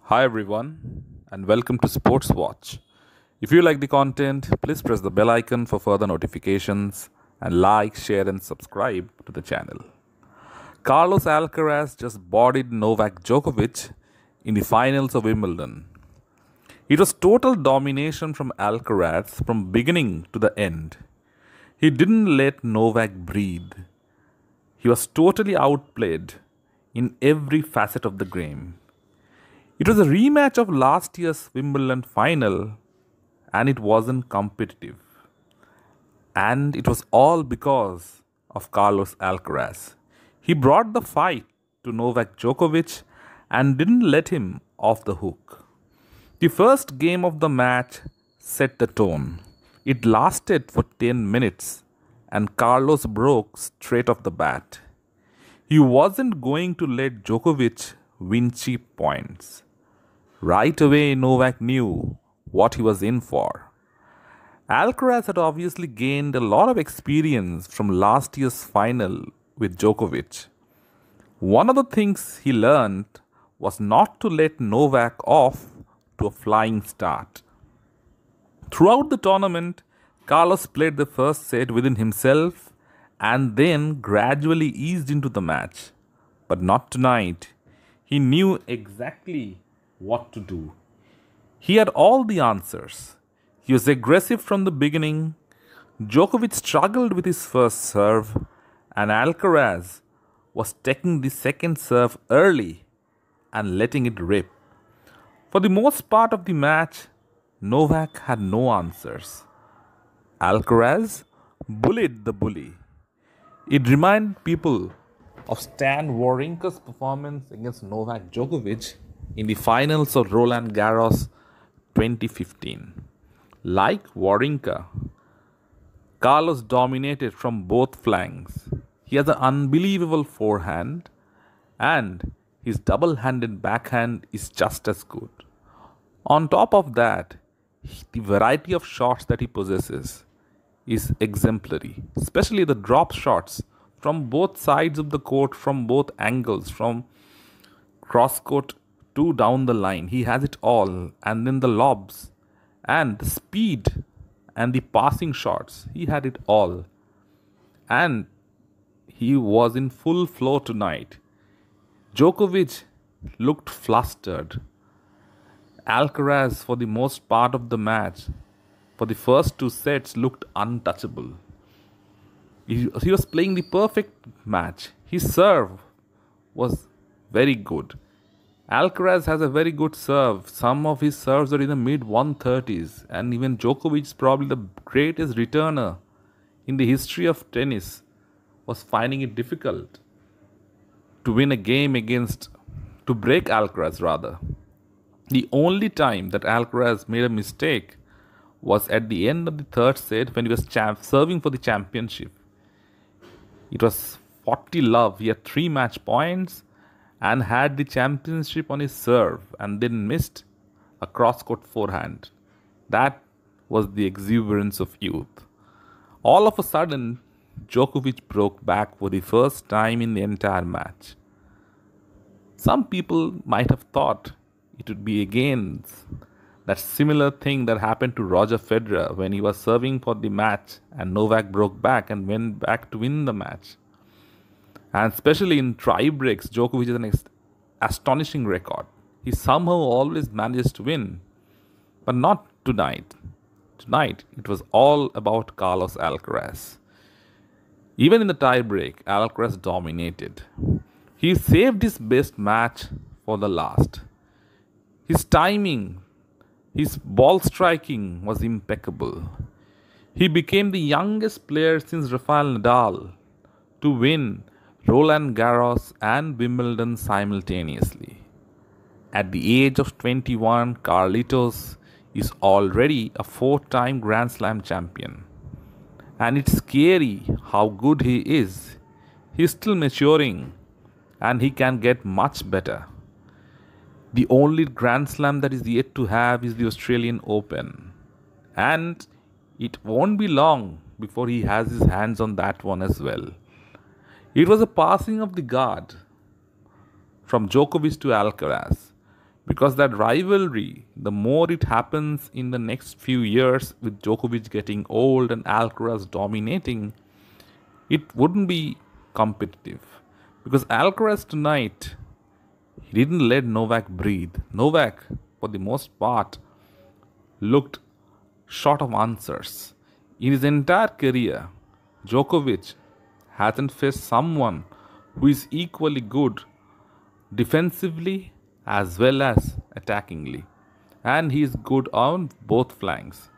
Hi everyone, and welcome to Sports Watch. If you like the content, please press the bell icon for further notifications and like, share, and subscribe to the channel. Carlos Alcaraz just bodied Novak Djokovic in the finals of Wimbledon. It was total domination from Alcaraz from beginning to the end. He didn't let Novak breathe. He was totally outplayed in every facet of the game. It was a rematch of last year's Wimbledon final, and it wasn't competitive. And it was all because of Carlos Alcaraz. He brought the fight to Novak Djokovic and didn't let him off the hook. The first game of the match set the tone. It lasted for 10 minutes, and Carlos broke straight off the bat. He wasn't going to let Djokovic win cheap points. Right away, Novak knew what he was in for. Alcaraz had obviously gained a lot of experience from last year's final with Djokovic. One of the things he learned was not to let Novak off to a flying start. Throughout the tournament, Carlos played the first set within himself and then gradually eased into the match. But not tonight. He knew exactly what to do. He had all the answers. He was aggressive from the beginning. Djokovic struggled with his first serve, and Alcaraz was taking the second serve early and letting it rip. For the most part of the match, Novak had no answers. Alcaraz bullied the bully. It reminded people of Stan Wawrinka's performance against Novak Djokovic in the finals of Roland Garros 2015. Like Wawrinka, Carlos dominated from both flanks. He has an unbelievable forehand, and his double-handed backhand is just as good. On top of that, the variety of shots that he possesses is exemplary, especially the drop shots from both sides of the court, from both angles, from cross court to down the line. He has it all. And then the lobs and the speed and the passing shots. He had it all. And he was in full flow tonight. Djokovic looked flustered. Alcaraz, for the most part of the match, for the first two sets, looked untouchable. He was playing the perfect match. His serve was very good. Alcaraz has a very good serve. Some of his serves are in the mid 130s, and even Djokovic is probably the greatest returner in the history of tennis, was finding it difficult to win a game to break Alcaraz rather. The only time that Alcaraz made a mistake was at the end of the third set when he was serving for the championship. It was 40 love. He had 3 match points and had the championship on his serve and then missed a cross-court forehand. That was the exuberance of youth. All of a sudden, Djokovic broke back for the first time in the entire match. Some people might have thought it would be again that similar thing that happened to Roger Federer when he was serving for the match and Novak broke back and went back to win the match. And especially in tie breaks, Djokovic has an astonishing record. He somehow always manages to win. But not tonight. Tonight, it was all about Carlos Alcaraz. Even in the tie break, Alcaraz dominated. He saved his best match for the last. His timing, his ball striking was impeccable. He became the youngest player since Rafael Nadal to win Roland Garros and Wimbledon simultaneously. At the age of 21, Carlitos is already a 4-time Grand Slam champion. And it's scary how good he is. He's still maturing and he can get much better. The only Grand Slam that is yet to have is the Australian Open. And it won't be long before he has his hands on that one as well. It was a passing of the guard from Djokovic to Alcaraz. because that rivalry, the more it happens in the next few years with Djokovic getting old and Alcaraz dominating, it wouldn't be competitive. Because Alcaraz tonight, he didn't let Novak breathe. Novak, for the most part, looked short of answers. In his entire career, Djokovic hasn't faced someone who is equally good defensively as well as attackingly. And he is good on both flanks.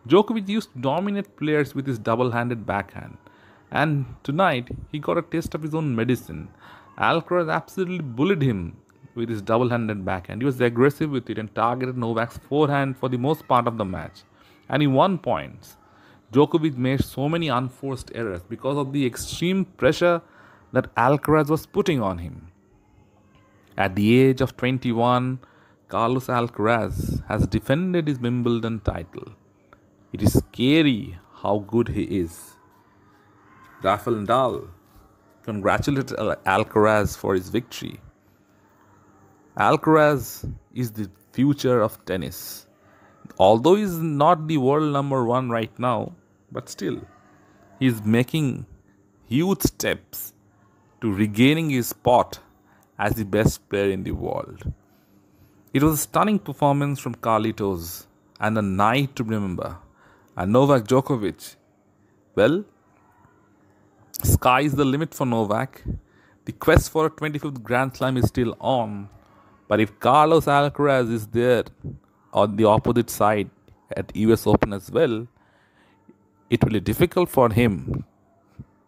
Djokovic used to dominate players with his double handed backhand. And tonight, he got a taste of his own medicine. Alcaraz absolutely bullied him with his double handed backhand. He was aggressive with it and targeted Novak's forehand for the most part of the match. And he won points. Djokovic made so many unforced errors because of the extreme pressure that Alcaraz was putting on him. At the age of 21, Carlos Alcaraz has defended his Wimbledon title. It is scary how good he is. Rafael Nadal congratulated Alcaraz for his victory. Alcaraz is the future of tennis. Although he is not the world number one right now, but still, he is making huge steps to regaining his spot as the best player in the world. It was a stunning performance from Carlitos and a night to remember. And Novak Djokovic, well, sky is the limit for Novak. The quest for a 25th Grand Slam is still on. But if Carlos Alcaraz is there on the opposite side at US Open as well, it will be difficult for him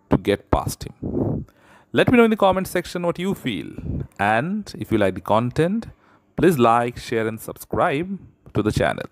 to get past him. Let me know in the comment section what you feel. And if you like the content, please like, share and subscribe to the channel.